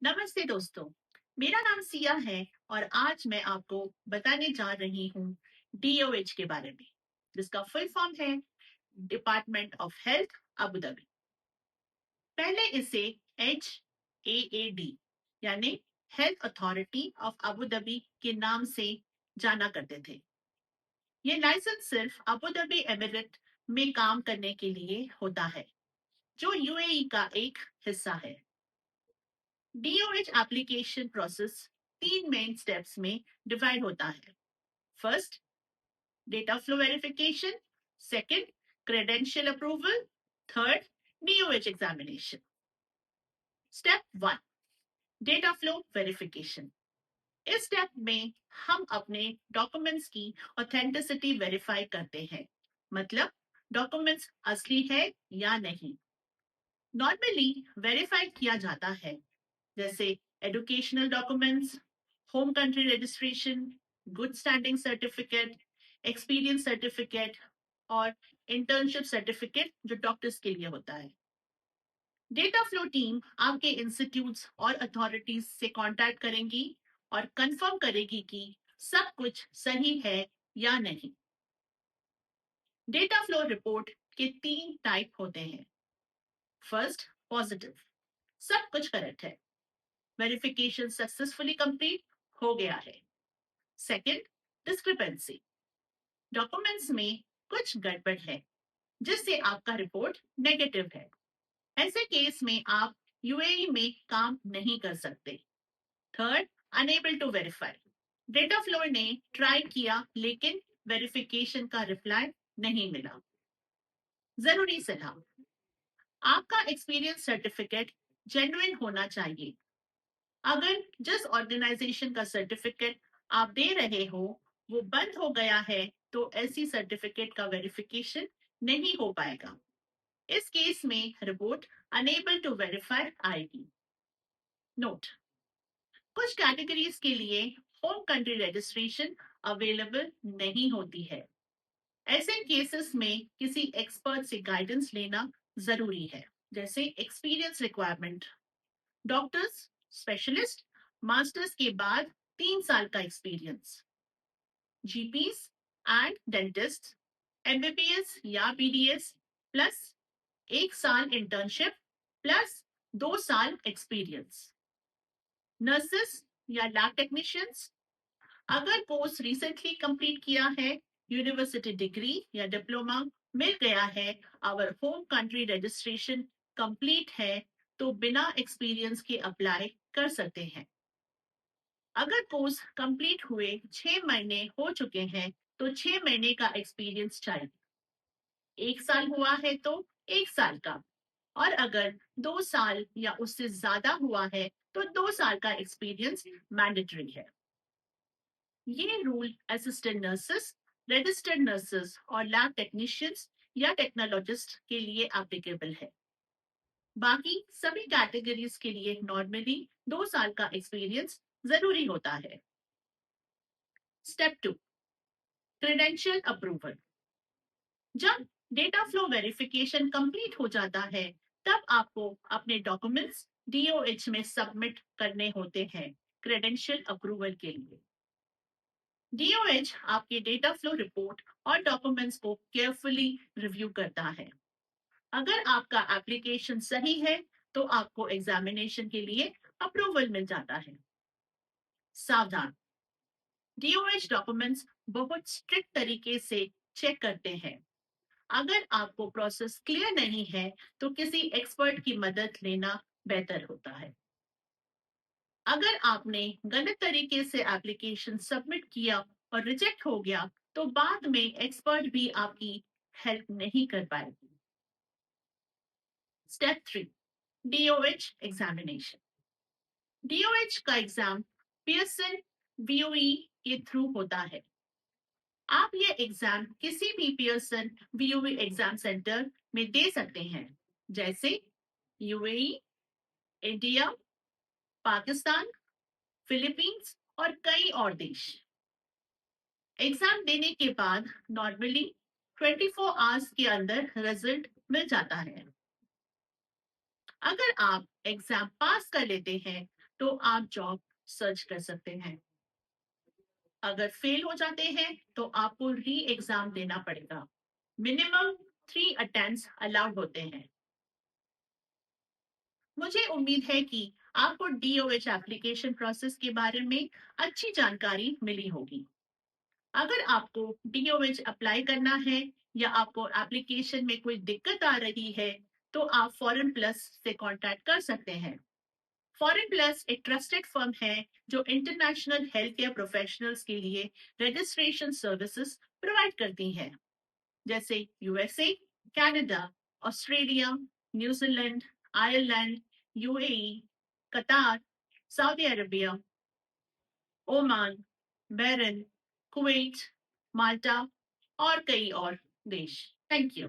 नमस्ते दोस्तों। मेरा नाम सिया है और आज मैं आपको बताने जा रही हूँ डीओएच के बारे में, जिसका फुल फॉर्म है department of health Abu Dhabi. पहले इसे HAAD यानी health authority of Abu Dhabi के नाम से जाना करते थे। ये लाइसेंस सिर्फ अबू धाबी एमिरेट में काम करने के लिए होता है, जो यूएई का एक हिस्सा है। DOH application process 3 main steps में डिवाइड होता है। First, data flow verification. Second, credential approval. Third, DOH examination. Step 1, data flow verification. इस स्टेप में हम अपने डॉक्यूमेंट्स की ऑथेंटिसिटी वेरीफाई करते हैं, मतलब डॉक्यूमेंट्स असली है या नहीं। नॉर्मली वेरीफाई किया जाता है, जैसे educational documents, home country registration, good standing certificate, experience certificate और इंटर्नशिप सर्टिफिकेट जो डॉक्टर्स के लिए होता है। डेटा फ्लो टीम आपके इंस्टीट्यूट्स और अथॉरिटीज से कांटेक्ट करेंगी और कंफर्म करेगी कि सब कुछ सही है या नहीं। डेटा फ्लो रिपोर्ट के 3 टाइप होते हैं। फर्स्ट, पॉजिटिव, सब कुछ करेक्ट है, वेरिफिकेशन सक्सेसफुली कंप्लीट हो गया है। सेकंड, डिस्क्रिपेंसी, डॉक्यूमेंट्स में कुछ गड़बड़ है जिससे आपका रिपोर्ट नेगेटिव है। ऐसे केस में आप यूएई में काम नहीं कर सकते। Third, unable to verify, data flow ने ट्राई किया लेकिन वेरिफिकेशन का रिप्लाई नहीं मिला। जरूरी सलाह, आपका एक्सपीरियंस सर्टिफिकेट जेन्युइन होना चाहिए। अगर जिस ऑर्गेनाइजेशन का सर्टिफिकेट आप दे रहे हो वो बंद हो गया है, तो ऐसी सर्टिफिकेट का वेरिफिकेशन नहीं हो पाएगा। इस केस में रिपोर्ट अनेबल टू वेरीफाई आएगी। नोट, कुछ कैटेगरीज के लिए होम कंट्री रजिस्ट्रेशन अवेलेबल नहीं होती है। ऐसे केसेस में किसी एक्सपर्ट से गाइडेंस लेना जरूरी है, जैसे experience requirement. Doctors, specialist, masters के बाद 3 साल का एक्सपीरियंस। जीपीस एंड डेंटिस्ट, एमबीबीएस या बीडीएस प्लस 1 साल इंटर्नशिप प्लस 2 साल एक्सपीरियंस। नर्सेस या लैब टेक्नीशियंस, अगर कोर्स रिसेंटली कंप्लीट किया है, यूनिवर्सिटी डिग्री या डिप्लोमा मिल गया है और होम कंट्री रजिस्ट्रेशन कंप्लीट है, तो बिना एक्सपीरियंस के अप्लाई कर सकते हैं। अगर कोर्स कंप्लीट हुए 6 महीने हो चुके हैं, तो 6 महीने का एक्सपीरियंस चाहिए। 1 साल हुआ है तो 1 साल का, और अगर 2 साल या उससे ज्यादा हुआ है तो 2 साल का एक्सपीरियंस मैंडेटरी है। ये rule assistant nurses, registered nurses और लैब टेक्नीशियंस या टेक्नोलॉजिस्ट के लिए एप्लीकेबल है। बाकी सभी कैटेगरीज के लिए नॉर्मली 2 साल का एक्सपीरियंस जरूरी होता है। Step 2, credential approval. जब डेटा फ्लो वेरिफिकेशन कंप्लीट हो जाता है, तब आपको अपने डॉक्यूमेंट्स डीओएच में सबमिट करने होते हैं क्रेडेंशियल अप्रूवल के लिए। डीओएच आपके डेटा फ्लो रिपोर्ट और डॉक्यूमेंट्स को केयरफुली रिव्यू करता है। अगर आपका एप्लीकेशन सही है, तो आपको एग्जामिनेशन के लिए अप्रूवल मिल जाता है। सावधान, डीओएच डॉक्यूमेंट्स बहुत स्ट्रिक्ट तरीके से चेक करते हैं। अगर आपको प्रोसेस क्लियर नहीं है, तो किसी एक्सपर्ट की मदद लेना बेहतर होता है। अगर आपने गलत तरीके से एप्लीकेशन सबमिट किया और रिजेक्ट हो गया, तो बाद में एक्सपर्ट भी आपकी हेल्प नहीं कर पाएगी। Step 3, DOH examination. डीओएच का एग्जाम पियर्सन वीओई के थ्रू होता है। आप ये एग्जाम किसी भी पियर्सन वीओई एग्जाम सेंटर में दे सकते हैं, जैसे यूएई, इंडिया, पाकिस्तान, फिलीपींस और कई और देश। एग्जाम देने के बाद नॉर्मली 24 आवर्स के अंदर रिजल्ट मिल जाता है। अगर आप एग्जाम पास कर लेते हैं, तो आप जॉब सर्च कर सकते हैं। अगर फेल हो जाते हैं तो आपको री एग्जाम देना पड़ेगा। मिनिमम 3 अटेम्प्ट्स अलाउड होते हैं। मुझे उम्मीद है कि आपको डीओएच एप्लीकेशन प्रोसेस के बारे में अच्छी जानकारी मिली होगी। अगर आपको डीओएच अप्लाई करना है या आपको एप्लीकेशन में कोई दिक्कत आ रही है, तो आप फॉरेन प्लस से कांटेक्ट कर सकते हैं। फॉरेन प्लस एक ट्रस्टेड फर्म है जो इंटरनेशनल हेल्थ केयर प्रोफेशनल्स के लिए रजिस्ट्रेशन सर्विसेज प्रोवाइड करती है, जैसे USA, Canada, Australia, New Zealand, Ireland, UAE, Qatar, Saudi Arabia, Oman, Bahrain, Kuwait, Malta और कई और देश। Thank you.